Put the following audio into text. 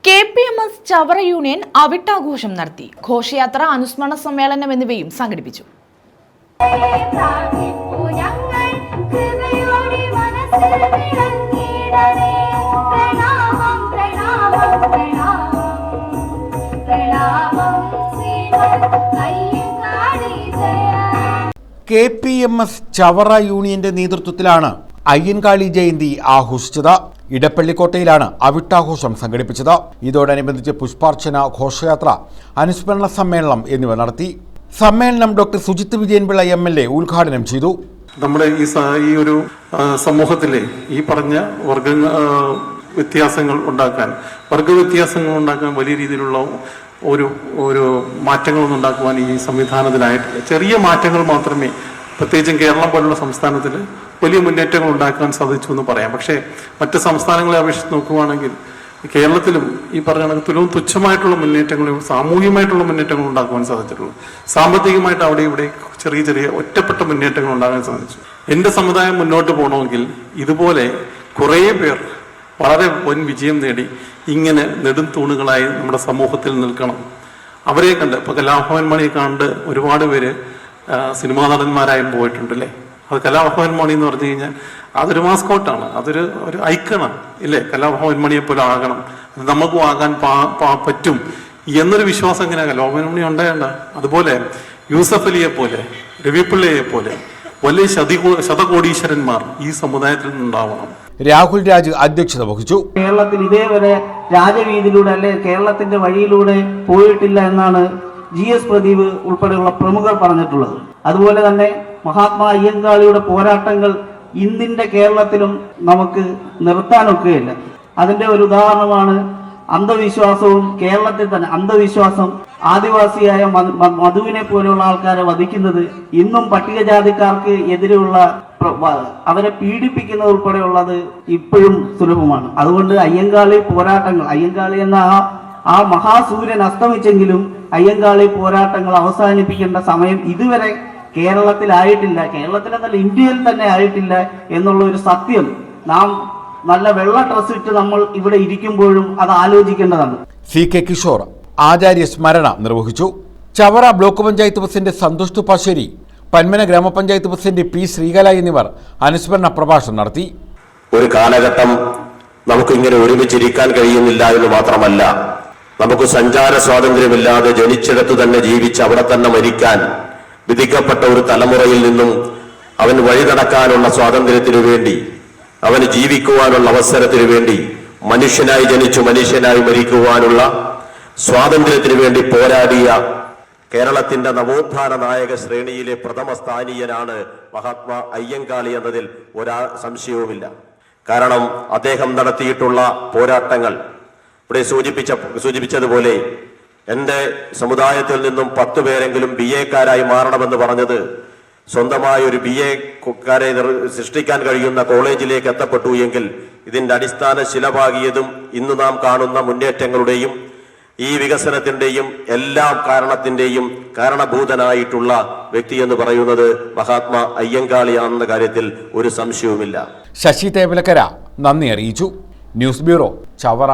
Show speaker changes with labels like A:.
A: KPMS Chavara union അവിട്ടാഘോഷം നടത്തി. ഘോഷയാത്ര, അനുസ്മരണ സമ്മേളനം എന്നിവയും സംഘടിപ്പിച്ചു.
B: KPMS ചവറ യൂണിയന്റെ നേതൃത്വത്തിലാണ് അയ്യൻകാളി ജയന്തി ആഘോഷിച്ചത്. ഇടപ്പള്ളിക്കോട്ടയിലാണ് അവിട്ടാഘോഷം സംഘടിപ്പിച്ചത്. ഇതോടനുബന്ധിച്ച് പുഷ്പാർച്ചന, ഘോഷയാത്ര, അനുസ്മരണ സമ്മേളനം എന്നിവ നടത്തി. സമ്മേളനം ഡോക്ടർ സുജിത് വിജയൻപിള്ള MLA ഉദ്ഘാടനം ചെയ്തു.
C: നമ്മുടെ ഈ ഒരു സമൂഹത്തിലെ ഈ പറഞ്ഞ വ്യത്യാസങ്ങൾ ഉണ്ടാക്കാൻ വലിയ രീതിയിലുള്ള ഒരു മാറ്റങ്ങളൊന്നും ഉണ്ടാക്കുവാൻ ഈ സംവിധാനത്തിനായിട്ട് ചെറിയ മാറ്റങ്ങൾ മാത്രമേ, പ്രത്യേകിച്ചും കേരളം പോലുള്ള സംസ്ഥാനത്തിൽ വലിയ മുന്നേറ്റങ്ങൾ ഉണ്ടാക്കാൻ സാധിച്ചു എന്ന് പറയാം. പക്ഷേ മറ്റ് സംസ്ഥാനങ്ങളെ അപേക്ഷിച്ച് നോക്കുകയാണെങ്കിൽ കേരളത്തിലും ഈ പറഞ്ഞ തുലവും തുച്ഛമായിട്ടുള്ള മുന്നേറ്റങ്ങളും സാമൂഹികമായിട്ടുള്ള മുന്നേറ്റങ്ങൾ ഉണ്ടാക്കുവാൻ സാധിച്ചിട്ടുള്ളൂ. സാമ്പത്തികമായിട്ട് അവിടെ ഇവിടെ ചെറിയ ചെറിയ ഒറ്റപ്പെട്ട മുന്നേറ്റങ്ങൾ ഉണ്ടാകാൻ സാധിച്ചു. എൻ്റെ സമുദായം മുന്നോട്ട് പോകണമെങ്കിൽ ഇതുപോലെ കുറേ പേർ വളരെ വൻ വിജയം നേടി ഇങ്ങനെ നെടും തൂണുകളായി നമ്മുടെ സമൂഹത്തിൽ നിൽക്കണം. അവരെ കണ്ട് ഇപ്പോൾ കലാഭവൻ മണിയെ കണ്ട് ഒരുപാട് പേര് സിനിമാ നടന്മാരായും പോയിട്ടുണ്ടല്ലേ. അത് കലാഭവൻ മണി എന്ന് പറഞ്ഞു കഴിഞ്ഞാൽ അതൊരു മാസ്കോട്ടാണ്, അതൊരു ഐക്കണാണ് ഇല്ലേ. കലാഭവൻ മണിയെ പോലെ ആകണം, അത് നമുക്കും ആകാൻ പറ്റും എന്നൊരു വിശ്വാസം ഇങ്ങനെ കലാഭവൻ മണി ഉണ്ടായേണ്ട. അതുപോലെ യൂസഫ് അലിയെ പോലെ, രവിപിള്ളയെ പോലെ വലിയ ശതകോടീശ്വരന്മാർ ഈ സമുദായത്തിൽ നിന്നുണ്ടാവണം.
B: രാഹുൽ രാജ് അധ്യക്ഷത വഹിച്ചു.
D: കേരളത്തിൽ ഇതേവരെ രാജവീതിയിലൂടെ അല്ലെ കേരളത്തിന്റെ വഴിയിലൂടെ പോയിട്ടില്ല എന്നാണ് GS പ്രദീപ് ഉൾപ്പെടെയുള്ള പ്രമുഖർ പറഞ്ഞിട്ടുള്ളത്. അതുപോലെ തന്നെ മഹാത്മാ അയ്യങ്കാളിയുടെ പോരാട്ടങ്ങൾ ഇന്നിന്റെ കേരളത്തിലും നമുക്ക് നിർത്താനൊക്കുകയില്ല. അതിന്റെ ഒരു ഉദാഹരണമാണ് അന്ധവിശ്വാസവും. കേരളത്തിൽ തന്നെ അന്ധവിശ്വാസം, ആദിവാസിയായ മധുവിനെ പോലെയുള്ള ആൾക്കാരെ വധിക്കുന്നത് ഇന്നും പട്ടികജാതിക്കാർക്ക് എതിരെയുള്ള അവരെ പീഡിപ്പിക്കുന്നത് ഉൾപ്പെടെയുള്ളത് ഇപ്പോഴും സുലഭമാണ്. അതുകൊണ്ട് അയ്യങ്കാളി പോരാട്ടങ്ങൾ, അയ്യങ്കാളി എന്ന ആ മഹാസൂര്യൻ അസ്തമിച്ചെങ്കിലും അയ്യങ്കാളി പോരാട്ടങ്ങൾ അവസാനിപ്പിക്കേണ്ട സമയം ഇതുവരെ കേരളത്തിലായിട്ടില്ല, കേരളത്തിലെന്നല്ല ഇന്ത്യയിൽ തന്നെ ആയിട്ടില്ല എന്നുള്ള ഒരു സത്യം നാം നല്ല വെള്ള ഡ്രസ് ഇട്ട് നമ്മൾ ഇവിടെ ഇരിക്കുമ്പോഴും അത് ആലോചിക്കേണ്ടതാണ്.
B: CK കിഷോർ ആചാര്യ സ്മരണ നിർവഹിച്ചു. ചവറ ബ്ലോക്ക് പഞ്ചായത്ത് പ്രസിഡന്റ് സന്തോഷ് തുപ്പാശ്ശേരി, പന്മന ഗ്രാമപഞ്ചായത്ത് പ്രസിഡന്റ് P ശ്രീകല എന്നിവർ അനുസ്മരണ പ്രഭാഷണം നടത്തി.
E: ഒരു കാലഘട്ടം നമുക്ക് ഇങ്ങനെ ഒരുമിച്ചിരിക്കാൻ കഴിയുന്നില്ല എന്ന് മാത്രമല്ല, നമുക്ക് സഞ്ചാര സ്വാതന്ത്ര്യമില്ലാതെ ജനിച്ചിടത്തു തന്നെ ജീവിച്ച് അവിടെ തന്നെ മരിക്കാൻ വിധിക്കപ്പെട്ട ഒരു തലമുറയിൽ നിന്നും അവൻ വഴി നടക്കാനുള്ള സ്വാതന്ത്ര്യത്തിനു വേണ്ടി, അവന് ജീവിക്കുവാനുള്ള അവസരത്തിനു വേണ്ടി, മനുഷ്യനായി ജനിച്ചു മനുഷ്യനായി മരിക്കുവാനുള്ള സ്വാതന്ത്ര്യത്തിനു വേണ്ടി പോരാടിയ കേരളത്തിന്റെ നവോത്ഥാന നായക ശ്രേണിയിലെ പ്രഥമ സ്ഥാനീയനാണ് മഹാത്മാ അയ്യങ്കാളി എന്നതിൽ സംശയവുമില്ല. കാരണം അദ്ദേഹം നടത്തിയിട്ടുള്ള പോരാട്ടങ്ങൾ ഇവിടെ സൂചിപ്പിച്ചതുപോലെ എൻ്റെ സമുദായത്തിൽ നിന്നും 10 പേരെങ്കിലും BA-ക്കാരായി മാറണമെന്ന് പറഞ്ഞത് സ്വന്തമായ ഒരു BA-ക്കാരെ സൃഷ്ടിക്കാൻ കഴിയുന്ന കോളേജിലേക്ക് എത്തപ്പെട്ടു എങ്കിൽ ഇതിന്റെ അടിസ്ഥാന ശിലപാകിയതും ഇന്ന് നാം കാണുന്ന മുന്നേറ്റങ്ങളുടെയും ഈ വികസനത്തിന്റെയും എല്ലാ കാരണത്തിന്റെയും കാരണഭൂതനായിട്ടുള്ള വ്യക്തി എന്ന് പറയുന്നത് മഹാത്മാ അയ്യങ്കാളിയാണെന്ന കാര്യത്തിൽ ഒരു സംശയവുമില്ല.
B: ശശി തേവലക്കര നന്ദി അറിയിച്ചു. News bureau, Chavara.